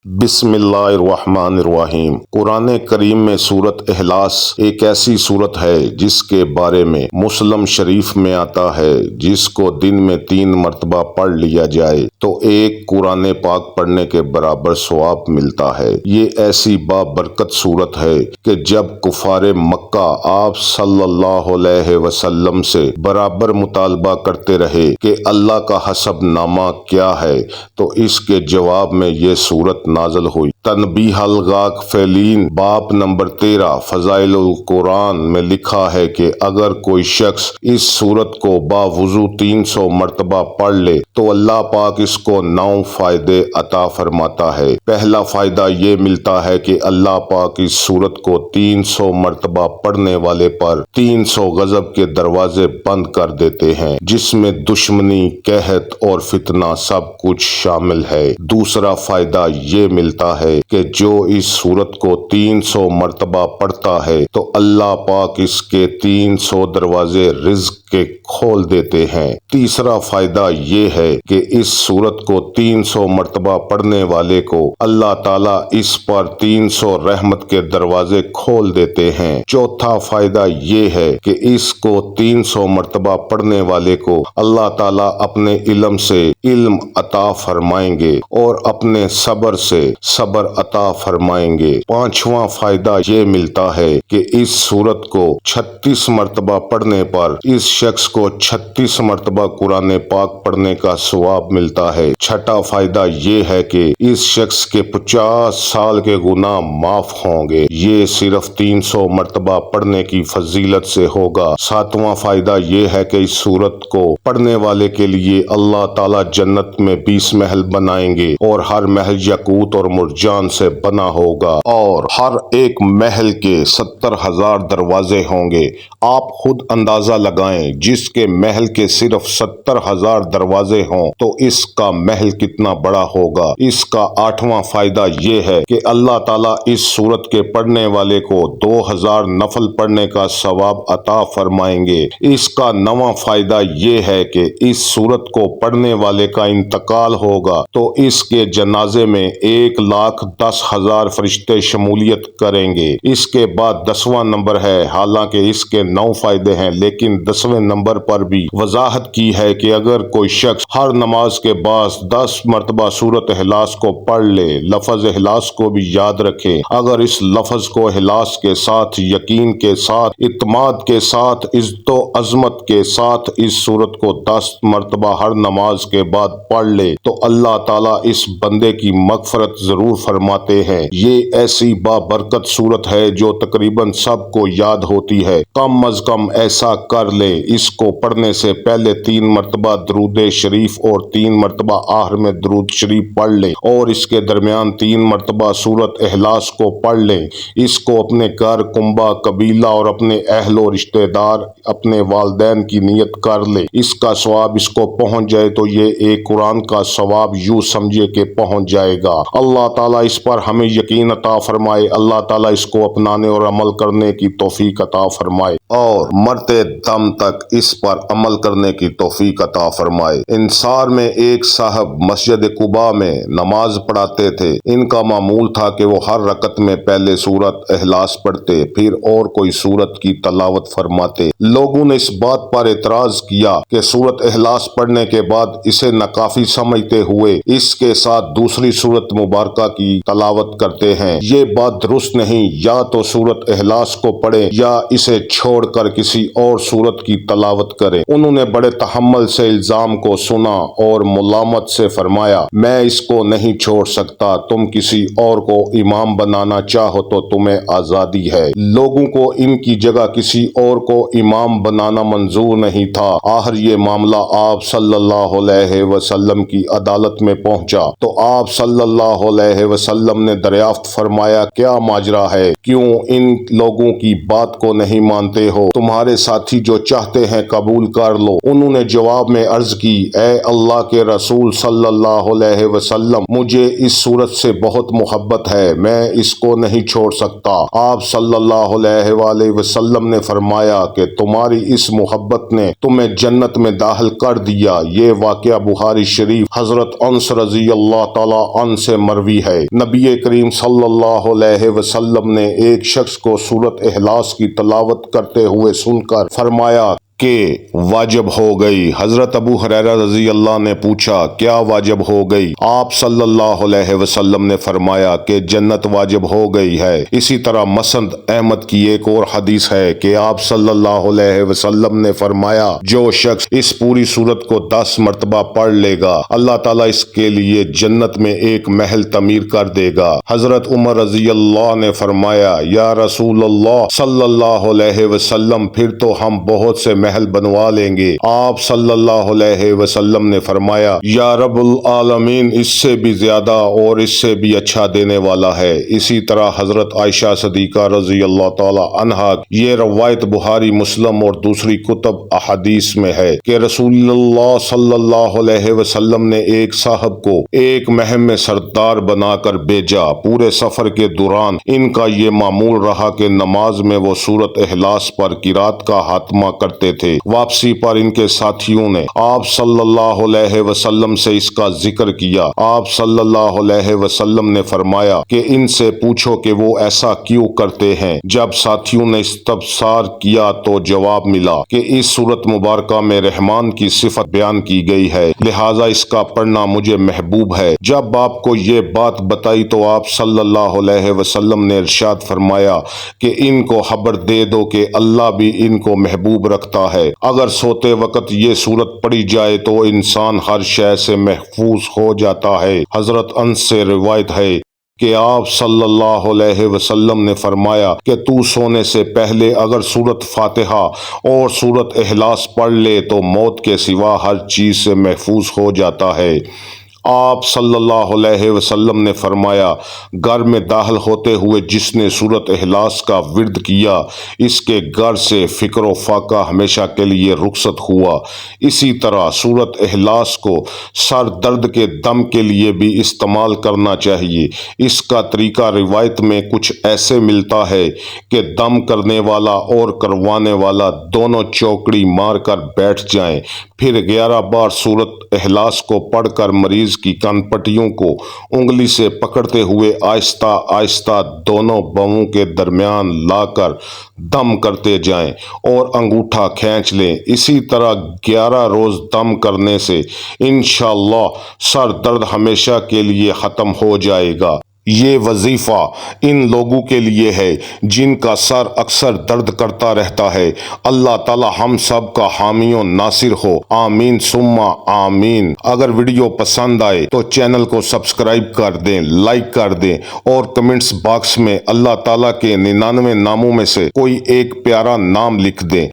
بسم اللہ الرحمن الرحیم۔ قرآن کریم میں سورت اخلاص ایک ایسی سورت ہے جس کے بارے میں مسلم شریف میں آتا ہے جس کو دن میں 3 مرتبہ پڑھ لیا جائے تو ایک قرآن پاک پڑھنے کے برابر ثواب ملتا ہے۔ یہ ایسی بابرکت سورت ہے کہ جب کفار مکہ آپ صلی اللہ علیہ وسلم سے برابر مطالبہ کرتے رہے کہ اللہ کا حسب نامہ کیا ہے تو اس کے جواب میں یہ سورت نازل ہوئی۔ تنبیہ الغافلین باب نمبر 13 فضائل القرآن میں لکھا ہے کہ اگر کوئی شخص اس سورت کو باوضو 300 مرتبہ پڑھ لے تو اللہ پاک اس کو 9 فائدے عطا فرماتا ہے۔ پہلا فائدہ یہ ملتا ہے کہ اللہ پاک اس سورت کو 300 مرتبہ پڑھنے والے پر 300 غضب کے دروازے بند کر دیتے ہیں جس میں دشمنی، قحط اور فتنہ سب کچھ شامل ہے۔ دوسرا فائدہ یہ ملتا ہے کہ جو اس سورت کو 300 مرتبہ پڑھتا ہے تو اللہ پاک اس کے 300 دروازے رزق کے کھول دیتے ہیں۔ تیسرا فائدہ یہ ہے کہ اس سورت کو 300 مرتبہ پڑھنے والے کو اللہ تعالیٰ اس پر 300 رحمت کے دروازے کھول دیتے ہیں۔ چوتھا فائدہ یہ ہے کہ اس کو 300 مرتبہ پڑھنے والے کو اللہ تعالیٰ اپنے علم سے علم عطا فرمائیں گے اور اپنے صبر سے صبر عطا فرمائیں گے۔ پانچواں فائدہ یہ ملتا ہے کہ اس سورت کو 36 مرتبہ پڑھنے پر اس شخص کو 36 مرتبہ قرآن پاک پڑھنے کا ثواب ملتا ہے۔ چھٹا فائدہ یہ ہے کہ اس شخص کے 50 سال کے گناہ معاف ہوں گے۔ یہ صرف 300 مرتبہ پڑھنے کی فضیلت سے ہوگا۔ ساتواں فائدہ یہ ہے کہ اس سورت کو پڑھنے والے کے لیے اللہ تعالیٰ جنت میں 20 محل بنائیں گے اور ہر محل یاقوت اور مرجان سے بنا ہوگا اور ہر ایک محل کے 70,000 دروازے ہوں گے۔ آپ خود اندازہ لگائیں، جس کے محل کے صرف 70,000 دروازے ہوں تو اس کا محل کتنا بڑا ہوگا۔ اس کا 8واں فائدہ یہ ہے کہ اللہ تعالیٰ اس سورت کے پڑھنے والے کو 2000 نفل پڑھنے کا ثواب عطا فرمائیں گے۔ اس کا 9واں فائدہ یہ ہے کہ اس سورت کو پڑھنے والے کا انتقال ہوگا تو اس کے جنازے میں 1,10,000 فرشتے شمولیت کریں گے۔ اس کے بعد 10واں نمبر ہے، حالانکہ اس کے 9 فائدے ہیں لیکن 10ویں نمبر پر بھی وضاحت کی ہے کہ اگر کوئی شخص ہر نماز کے بعد 10 مرتبہ سورت اخلاص کو پڑھ لے، لفظ اخلاص کو بھی یاد رکھے، اگر اس لفظ کو اخلاص کے ساتھ، یقین کے ساتھ، اعتماد کے ساتھ، عزت و عظمت کے ساتھ اس سورت کو 10 مرتبہ ہر نماز کے بعد پڑھ لے تو اللہ تعالیٰ اس بندے کی مغفرت ضرور فرماتے ہیں۔ یہ ایسی بابرکت سورت ہے جو تقریباً سب کو یاد ہوتی ہے۔ کم از کم ایسا کر لے، اس کو پڑھنے سے پہلے 3 مرتبہ درود شریف اور 3 مرتبہ آخر میں درود شریف پڑھ لے اور اس کے درمیان 3 مرتبہ سورت اخلاص کو پڑھ لیں۔ اس کو اپنے گھر، کنبہ، قبیلہ اور اپنے اہل و رشتہ دار، اپنے والدین کی نیت کر لے۔ اس کا ثواب اس کو پہنچ جائے تو یہ ایک قرآن کا ثواب یوں سمجھے کہ پہنچ جائے گا۔ اللہ تعالیٰ اس پر ہمیں یقین عطا فرمائے، اللہ تعالیٰ اس کو اپنانے اور عمل کرنے کی توفیق عطا فرمائے اور مرتے دم تک اس پر عمل کرنے کی توفیق عطا فرمائے۔ انصار میں ایک صاحب مسجد قباء میں نماز پڑھاتے تھے۔ ان کا معمول تھا کہ وہ ہر رکعت میں پہلے سورت اخلاص پڑھتے، پھر اور کوئی سورت کی تلاوت فرماتے۔ لوگوں نے اس بات پر اعتراض کیا کہ سورت اخلاص پڑھنے کے بعد اسے ناکافی سمجھتے ہوئے اس کے ساتھ دوسری سورت مبارکہ کی تلاوت کرتے ہیں۔ یہ بات درست نہیں، یا تو سورت اخلاص کو پڑھیں یا اسے چھوڑ کر کسی اور سورت کی تلاوت کریں۔ انہوں نے بڑے تحمل سے الزام کو سنا اور ملامت سے فرمایا، میں اس کو نہیں چھوڑ سکتا، تم کسی اور کو امام بنانا چاہو تو تمہیں آزادی ہے۔ لوگوں کو ان کی جگہ کسی اور کو امام بنانا منظور نہیں تھا۔ آخر یہ معاملہ آپ صلی اللہ علیہ وسلم کی عدالت میں پہنچا تو آپ صلی اللہ علیہ وسلم نے دریافت فرمایا، کیا ماجرا ہے؟ کیوں ان لوگوں کی بات کو نہیں مانتے رہے ہو؟ تمہارے ساتھی جو چاہتے ہیں قبول کر لو۔ انہوں نے جواب میں عرض کی، اے اللہ کے رسول صلی اللہ علیہ وسلم، مجھے اس صورت سے بہت محبت ہے، میں اس کو نہیں چھوڑ سکتا۔ آپ صلی اللہ علیہ وآلہ وسلم نے فرمایا کہ تمہاری اس محبت نے تمہیں جنت میں داخل کر دیا۔ یہ واقعہ بخاری شریف حضرت انس رضی اللہ تعالی عنہ سے مروی ہے۔ نبی کریم صلی اللہ علیہ وسلم نے ایک شخص کو سورۃ اخلاص کی تلاوت کرتے ہوئے سن کر فرمایا کہ واجب ہو گئی۔ حضرت ابو ہریرہ رضی اللہ نے پوچھا، کیا واجب ہو گئی؟ آپ صلی اللہ علیہ وسلم نے فرمایا کہ جنت واجب ہو گئی ہے۔ اسی طرح مسند احمد کی ایک اور حدیث ہے کہ آپ صلی اللہ علیہ وسلم نے فرمایا، جو شخص اس پوری سورت کو 10 مرتبہ پڑھ لے گا، اللہ تعالیٰ اس کے لیے جنت میں ایک محل تعمیر کر دے گا۔ حضرت عمر رضی اللہ نے فرمایا، یا رسول اللہ صلی اللہ علیہ وسلم، پھر تو ہم بہت سے محل بنوا لیں گے۔ آپ صلی اللہ علیہ وسلم نے فرمایا، یا رب العالمین اس سے بھی زیادہ اور اس سے بھی اچھا دینے والا ہے۔ اسی طرح حضرت عائشہ صدیقہ رضی اللہ تعالی عنہا، یہ روایت بخاری، مسلم اور دوسری کتب احادیث میں ہے کہ رسول اللہ صلی اللہ علیہ وسلم نے ایک صاحب کو ایک مہم میں سردار بنا کر بھیجا۔ پورے سفر کے دوران ان کا یہ معمول رہا کہ نماز میں وہ سورۃ اخلاص پر قرات کا خاتمہ کرتے تھے۔ واپسی پر ان کے ساتھیوں نے آپ صلی اللہ علیہ وسلم سے اس کا ذکر کیا۔ آپ صلی اللہ علیہ وسلم نے فرمایا کہ ان سے پوچھو کہ وہ ایسا کیوں کرتے ہیں۔ جب ساتھیوں نے استفسار کیا تو جواب ملا کہ اس سورت مبارکہ میں رحمان کی صفت بیان کی گئی ہے، لہٰذا اس کا پڑھنا مجھے محبوب ہے۔ جب آپ کو یہ بات بتائی تو آپ صلی اللہ علیہ وسلم نے ارشاد فرمایا کہ ان کو خبر دے دو کہ اللہ بھی ان کو محبوب رکھتا ہے۔ اگر سوتے وقت یہ سورت پڑھی جائے تو انسان ہر شے سے محفوظ ہو جاتا ہے۔ حضرت انس سے روایت ہے کہ آپ صلی اللہ علیہ وسلم نے فرمایا کہ تو سونے سے پہلے اگر سورۃ فاتحہ اور سورۃ اخلاص پڑھ لے تو موت کے سوا ہر چیز سے محفوظ ہو جاتا ہے۔ آپ صلی اللہ علیہ وسلم نے فرمایا، گھر میں داخل ہوتے ہوئے جس نے سورۃ اخلاص کا ورد کیا، اس کے گھر سے فقر و فاقہ ہمیشہ کے لیے رخصت ہوا۔ اسی طرح سورۃ اخلاص کو سر درد کے دم کے لیے بھی استعمال کرنا چاہیے۔ اس کا طریقہ روایت میں کچھ ایسے ملتا ہے کہ دم کرنے والا اور کروانے والا دونوں چوکڑی مار کر بیٹھ جائیں، پھر 11 بار سورۃ اخلاص کو پڑھ کر مریض کی کان پٹیوں کو انگلی سے پکڑتے ہوئے آہستہ آہستہ دونوں بہوں کے درمیان لا کر دم کرتے جائیں اور انگوٹھا کھینچ لیں۔ اسی طرح 11 روز دم کرنے سے انشاءاللہ سر درد ہمیشہ کے لیے ختم ہو جائے گا۔ یہ وظیفہ ان لوگوں کے لیے ہے جن کا سر اکثر درد کرتا رہتا ہے۔ اللہ تعالی ہم سب کا حامی و ناصر ہو، آمین ثم آمین۔ اگر ویڈیو پسند آئے تو چینل کو سبسکرائب کر دیں، لائک کر دیں اور کمنٹس باکس میں اللہ تعالی کے 99 ناموں میں سے کوئی ایک پیارا نام لکھ دیں۔